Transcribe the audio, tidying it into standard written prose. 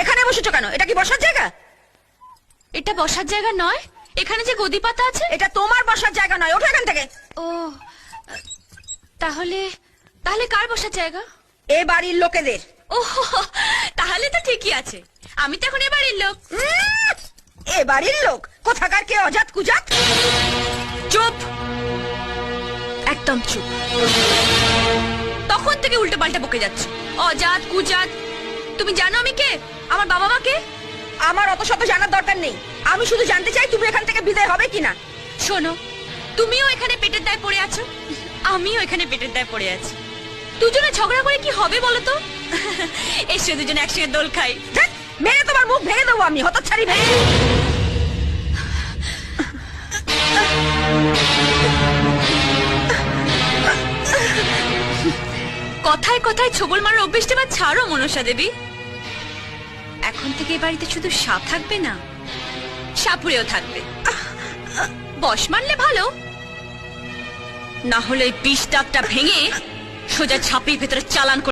এখানে বসেছো কেন? এটা কি বসার জায়গা? এটা বসার জায়গা নয়, এখানে যে গদি পাতা আছে এটা তোমার বসার জায়গা নয়, ওঠো এখান থেকে। ও তাহলে তাহলে কার বসার জায়গা? এ বাড়ির লোকেদের। ও তাহলে তো ঠিকই আছে, আমি তো এখন এ বাড়ির লোক। এ বাড়ির লোক? কোথাকার কে অজাত কুজাত? চুপ, একদম চুপ। তখন থেকে উল্টো পাল্টা বকে যাচ্ছ, অজাত কুজাত। তুমি জানো আমি কে, আমার বাবা মা কে? আমার অত শত জানার দরকার নেই, আমি শুধু জানতে চাই তুমি এখান থেকে বিদায় হবে কিনা। শোনো, তুমিও এখানে পেটের দায় পড়ে আছো, আমিও এখানে পেটের দায় পড়ে আছি। দুজনে ঝগড়া করে কি হবে বলো তো? এসো দুজনে একসঙ্গে দোল খাই। ধ্যাৎ, মেরে তোমার মুখ ভেঙে দেবো আমি, হতচ্ছাড়ি ভেঙে। কথায় কথায় ছোবল মারার অভ্যেসটা এবার ছাড়ো মনসা দেবী। এখন থেকে এ বাড়িতে শুধু সাপ থাকবে না, সাপুরেও থাকবে। বস মানলে ভালো, না হলে বিষ দাগটা ভেঙে সোজা ছাপির ভেতরে চালান করে